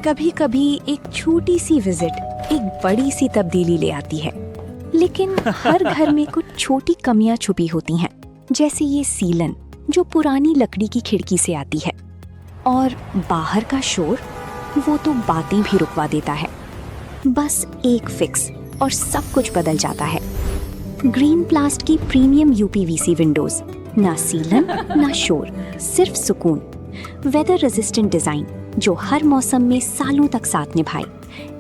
कभी कभी एक छोटी सी विजिट एक बड़ी सी तब्दीली ले आती है, लेकिन हर घर में कुछ छोटी कमियां छुपी होती हैं, जैसे ये सीलन जो पुरानी लकड़ी की खिड़की से आती है, और बाहर का शोर वो तो बातें भी रुकवा देता है। बस एक फिक्स और सब कुछ बदल जाता है। ग्रीन प्लास्ट की प्रीमियम यूपीवीसी विंडोज, ना सीलन ना शोर, सिर्फ सुकून। वेदर रेजिस्टेंट डिजाइन जो हर मौसम में सालों तक साथ निभाए।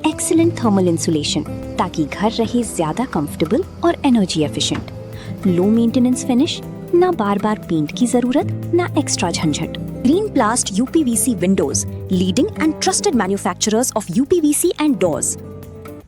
एक्सीलेंट थर्मल इंसुलेशन ताकि घर रहे ज्यादा कंफर्टेबल और energy efficient. Low maintenance finish, ना बार बार पेंट की जरूरत, ना एक्स्ट्रा झंझट। Green प्लास्ट UPVC Windows, leading and trusted manufacturers of UPVC and doors.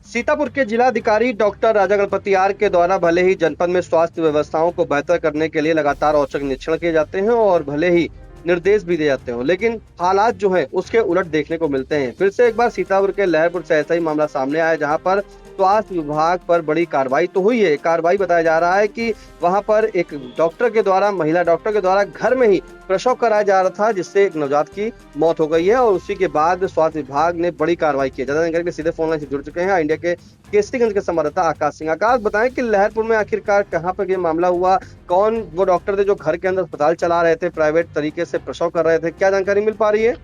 Sitapur के जिलाधिकारी डॉक्टर राजा गणपति आर के द्वारा भले ही जनपद में स्वास्थ्य व्यवस्थाओं को बेहतर करने के लिए लगातार औचक निरीक्षण किए जाते हैं और भले ही निर्देश भी दिए जाते हो, लेकिन हालात जो है उसके उलट देखने को मिलते हैं। फिर से एक बार सीतापुर के लहरपुर से ऐसा ही मामला सामने आया, जहां पर स्वास्थ्य विभाग पर बड़ी कार्रवाई तो हुई है। कार्रवाई बताया जा रहा है कि वहां पर एक डॉक्टर के द्वारा, महिला डॉक्टर के द्वारा घर में ही प्रसव कराया जा रहा था, जिससे एक नवजात की मौत हो गई है। और उसी के बाद स्वास्थ्य विभाग ने बड़ी कार्रवाई की। ज्यादा जानकारी के सीधे फोन लाइन से जुड़ चुके हैं इंडिया के केसरीगंज के संवाददाता आकाश सिंह। आकाश, बताएं कि लहरपुर में आखिरकार कहाँ पर ये मामला हुआ, कौन वो डॉक्टर थे जो घर के अंदर अस्पताल चला रहे थे, प्राइवेट तरीके से प्रसव कर रहे थे, क्या जानकारी मिल पा रही है?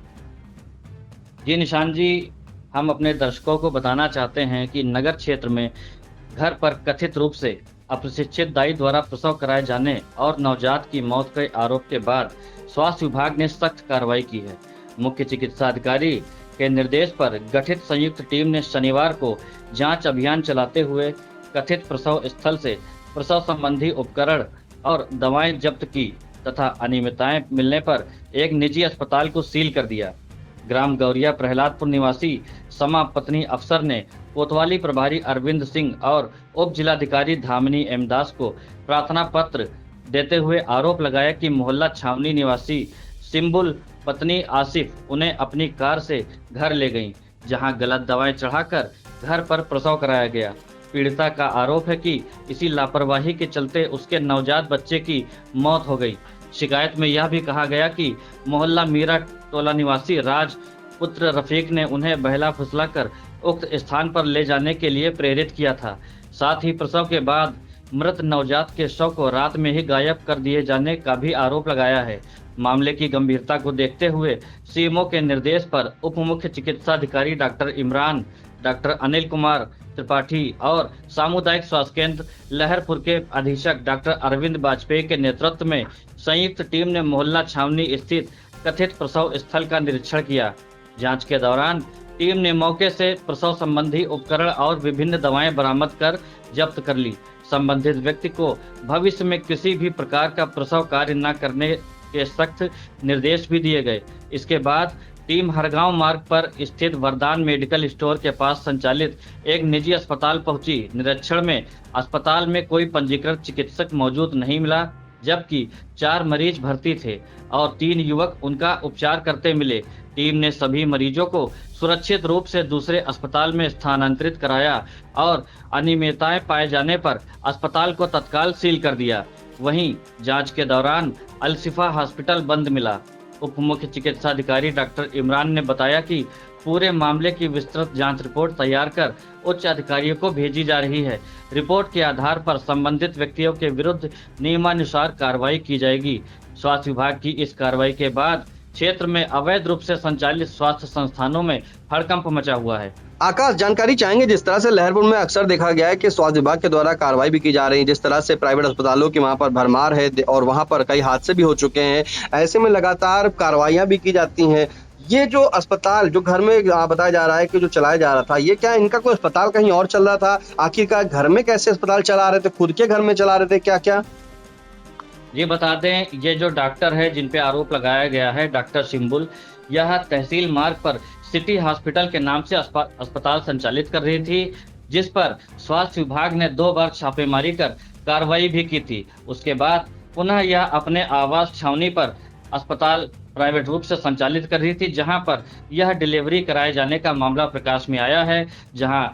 जी निशान जी, हम अपने दर्शकों को बताना चाहते हैं कि नगर क्षेत्र में घर पर कथित रूप से अप्रशिक्षित दाई द्वारा प्रसव कराए जाने और नवजात की मौत के आरोप के बाद स्वास्थ्य विभाग ने सख्त कार्रवाई की है। मुख्य चिकित्सा अधिकारी के निर्देश पर गठित संयुक्त टीम ने शनिवार को जांच अभियान चलाते हुए कथित प्रसव स्थल से प्रसव संबंधी उपकरण और दवाएं जब्त की तथा अनियमितताएं मिलने पर एक निजी अस्पताल को सील कर दिया। ग्राम गौरिया प्रहलादपुर निवासी समा पत्नी अफसर ने कोतवाली प्रभारी अरविंद सिंह और उप जिलाधिकारी धामिनी एम दास को प्रार्थना पत्र देते हुए आरोप लगाया कि मोहल्ला छावनी निवासी सिंबुल पत्नी आसिफ उन्हें अपनी कार से घर ले गईं, जहां गलत दवाएं चढ़ाकर घर पर प्रसव कराया गया। पीड़िता का आरोप है कि इसी लापरवाही के चलते उसके नवजात बच्चे की मौत हो गई। शिकायत में यह भी कहा गया कि मोहल्ला मीरा टोला निवासी राज पुत्र रफीक ने उन्हें बहला फुसलाकर उक्त स्थान पर ले जाने के लिए प्रेरित किया था। साथ ही प्रसव के बाद मृत नवजात के शव को रात में ही गायब कर दिए जाने का भी आरोप लगाया है। मामले की गंभीरता को देखते हुए सीएमओ के निर्देश पर उप मुख्य चिकित्सा अधिकारी डॉक्टर इमरान, डॉक्टर अनिल कुमार त्रिपाठी और सामुदायिक स्वास्थ्य केंद्र लहरपुर के अधीक्षक डॉक्टर अरविंद वाजपेयी के नेतृत्व में संयुक्त टीम ने मोहल्ला छावनी स्थित कथित प्रसव स्थल का निरीक्षण किया। जांच के दौरान टीम ने मौके से प्रसव संबंधी उपकरण और विभिन्न दवाएं बरामद कर जब्त कर ली। संबंधित व्यक्ति को भविष्य में किसी भी प्रकार का प्रसव कार्य न करने के सख्त निर्देश भी दिए गए। इसके बाद टीम हरगांव मार्ग पर स्थित वरदान मेडिकल स्टोर के पास संचालित एक निजी अस्पताल पहुंची। निरीक्षण में अस्पताल में कोई पंजीकृत चिकित्सक मौजूद नहीं मिला, जबकि 4 मरीज भर्ती थे और 3 युवक उनका उपचार करते मिले। टीम ने सभी मरीजों को सुरक्षित रूप से दूसरे अस्पताल में स्थानांतरित कराया और अनियमितताएं पाए जाने पर अस्पताल को तत्काल सील कर दिया। वहीं जांच के दौरान अलशिफा हॉस्पिटल बंद मिला। उप मुख्य चिकित्सा अधिकारी डॉक्टर इमरान ने बताया कि पूरे मामले की विस्तृत जांच रिपोर्ट तैयार कर उच्च अधिकारियों को भेजी जा रही है। रिपोर्ट के आधार पर संबंधित व्यक्तियों के विरुद्ध नियमानुसार कार्रवाई की जाएगी। स्वास्थ्य विभाग की इस कार्रवाई के बाद क्षेत्र में अवैध रूप से संचालित स्वास्थ्य संस्थानों में हड़कंप मचा हुआ है। आकाश, जानकारी चाहेंगे, जिस तरह से लहरपुर में अक्सर देखा गया है कि स्वास्थ्य विभाग के द्वारा कार्रवाई भी की जा रही है, जिस तरह से प्राइवेट अस्पतालों की वहां पर भरमार है और वहां पर कई हादसे भी हो चुके हैं, ऐसे में लगातार कार्रवाइयां भी की जाती हैं। ये जो अस्पताल जो घर में बताया जा रहा है कि जो चलाया जा रहा था, ये क्या इनका कोई अस्पताल कहीं और चल रहा था? आखिरकार घर में कैसे अस्पताल चला रहे थे? खुद के घर में चला रहे थे? क्या क्या ये बता दें, ये जो डॉक्टर है जिन पे आरोप लगाया गया है, डॉक्टर सिंबुल, यह तहसील मार्ग पर सिटी हॉस्पिटल के नाम से अस्पताल संचालित कर रही थी, जिस पर स्वास्थ्य विभाग ने 2 बार छापेमारी कर कार्रवाई भी की थी। उसके बाद पुनः यह अपने आवास छावनी पर अस्पताल प्राइवेट रूप से संचालित कर रही थी, जहां पर यह डिलीवरी कराए जाने का मामला प्रकाश में आया है, जहां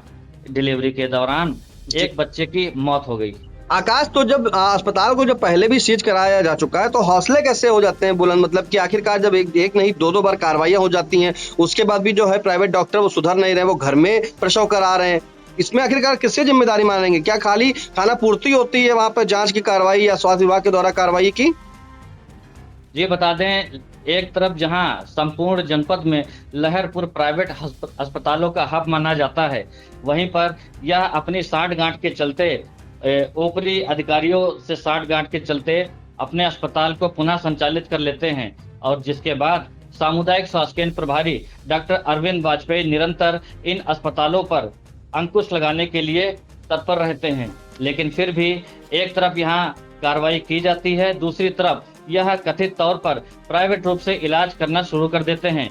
डिलीवरी के दौरान एक बच्चे की मौत हो गई। आकाश, तो जब अस्पताल को जब पहले भी सीज कराया जा चुका है तो हौसले कैसे हो जाते हैं बुलंद, मतलब कि आखिरकार जब एक नहीं दो बार कार्रवाइयां हो जाती हैं, उसके बाद भी जो है प्राइवेट डॉक्टर वो सुधर नहीं रहे, वो घर में प्रसव करा रहे हैं, इसमें आखिरकार किससे जिम्मेदारी मानेंगे? क्या खाली खाना पूर्ति होती है वहां पर जांच की कार्रवाई या स्वास्थ्य विभाग के द्वारा कार्रवाई की? ये बता दें, एक तरफ जहां संपूर्ण जनपद में लहरपुर प्राइवेट अस्पतालों का हब माना जाता है, वहीं पर यह अपनी साठगांठ के चलते, ऊपरी अधिकारियों से साठगांठ के चलते अपने अस्पताल को पुनः संचालित कर लेते हैं, और जिसके बाद सामुदायिक स्वास्थ्य केंद्र प्रभारी डॉक्टर अरविंद वाजपेयी निरंतर इन अस्पतालों पर अंकुश लगाने के लिए तत्पर रहते हैं। लेकिन फिर भी एक तरफ यहाँ कार्रवाई की जाती है, दूसरी तरफ यह कथित तौर पर प्राइवेट रूप से इलाज करना शुरू कर देते हैं।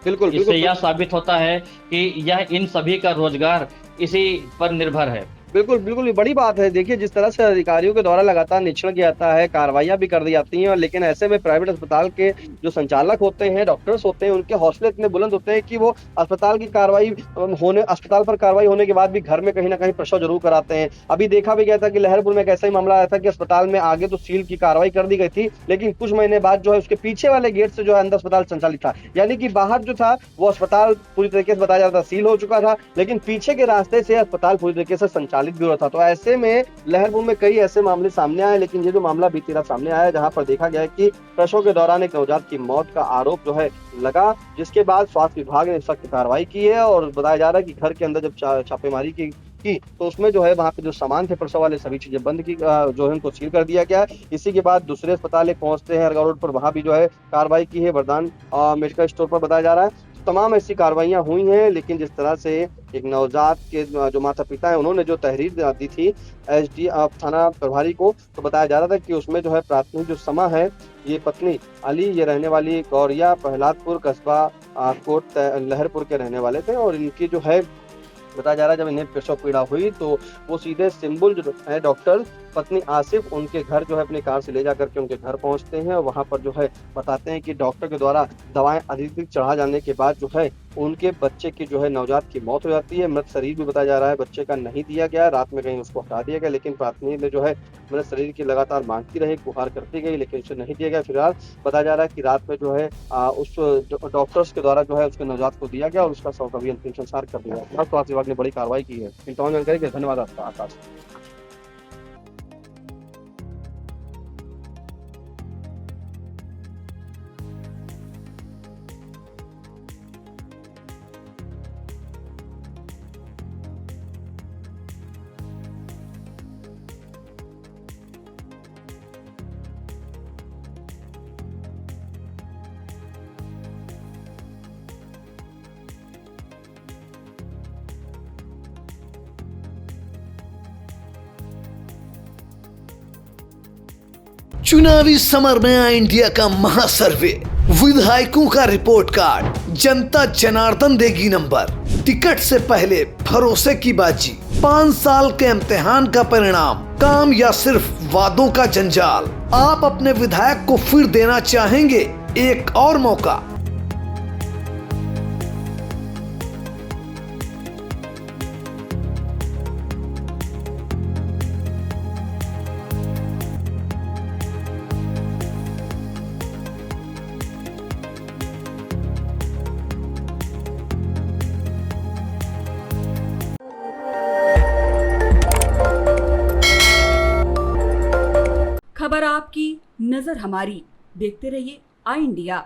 बिल्कुल, इससे यह साबित होता है कि यह इन सभी का रोजगार इसी पर निर्भर है। बिल्कुल, बिल्कुल, ये बड़ी बात है। देखिए, जिस तरह से अधिकारियों के द्वारा लगातार निरीक्षण किया जाता है, कार्रवाइयाँ भी कर दी जाती हैं, और लेकिन ऐसे में प्राइवेट अस्पताल के जो संचालक होते हैं, डॉक्टर्स होते हैं, उनके हौसले इतने बुलंद होते हैं कि वो अस्पताल पर कार्रवाई होने के बाद भी घर में कहीं न कहीं प्रसव ज़रूर कराते हैं। अभी देखा भी गया था कि लहरपुर में एक ऐसा ही मामला आया था कि अस्पताल में आगे तो सील की कार्रवाई कर दी गई थी, लेकिन कुछ महीने बाद जो है उसके पीछे वाले गेट से जो है अंदर अस्पताल संचालित था। यानी कि बाहर जो था वो अस्पताल पूरी तरीके से बताया जाता था सील हो चुका था, लेकिन पीछे के रास्ते से अस्पताल पूरी तरीके से संचालित भी हो रहा था। तो ऐसे में लहरपुर में कई ऐसे मामले सामने आए, लेकिन ये जो मामला बीती रात सामने आया, जहां पर देखा गया है कि प्रसव के दौरान एक नवजात की मौत का आरोप जो है लगा, जिसके बाद स्वास्थ्य विभाग ने सख्त कार्रवाई की है, और बताया जा रहा है कि घर के अंदर जब छापेमारी की तो उसमें जो है वहां पे जो सामान थे प्रसव वाले सभी चीजें बंद की, जो है उनको सील कर दिया गया है। इसी के बाद दूसरे अस्पताल एक पहुंचते हैं हरगांव रोड पर, वहां भी जो है कार्रवाई की है, वरदान मेडिकल स्टोर पर बताया जा रहा है। तमाम ऐसी कार्रवाइयां हुई हैं, लेकिन जिस तरह से एक नवजात के जो माता पिता हैं उन्होंने जो तहरीर दी थी एसडी थाना प्रभारी को, तो बताया जा रहा था कि उसमें जो है प्राथमिक जो समा है, ये पत्नी अली, ये रहने वाली गौरिया प्रहलादपुर कस्बा कोट लहरपुर के रहने वाले थे, और इनकी जो है बताया जा रहा है जब इन्हें प्रसव पीड़ा हुई तो वो सीधे सिंबुल जो है डॉक्टर पत्नी आसिफ उनके घर जो है अपनी कार से ले जाकर के उनके घर पहुंचते हैं, और वहां पर जो है बताते हैं कि डॉक्टर के द्वारा दवाएं अधिक चढ़ा जाने के बाद जो है उनके बच्चे की जो है नवजात की मौत हो जाती है। मृत शरीर भी बताया जा रहा है बच्चे का नहीं दिया गया, रात में कहीं उसको हटा दिया गया, लेकिन प्राथमिक ने जो है मृत शरीर की लगातार मांगती रही, गुहार करती गई, लेकिन उसे नहीं दिया गया। फिलहाल बताया जा रहा है कि रात में जो है उस डॉक्टर्स के द्वारा जो है उसके नवजात को दिया गया और उसका शव का भी अंतिम संस्कार कर दिया गया। स्वास्थ्य विभाग ने बड़ी कार्रवाई की है। इन तमाम जानकारी के लिए धन्यवाद आपका आकाश। चुनावी समर में आया इंडिया का महासर्वे, विधायकों का रिपोर्ट कार्ड, जनता जनार्दन देगी नंबर, टिकट से पहले भरोसे की बाजी, 5 साल के इम्तिहान का परिणाम, काम या सिर्फ वादों का जंजाल। आप अपने विधायक को फिर देना चाहेंगे एक और मौका? खबर आपकी, नजर हमारी। देखते रहिए आई इंडिया।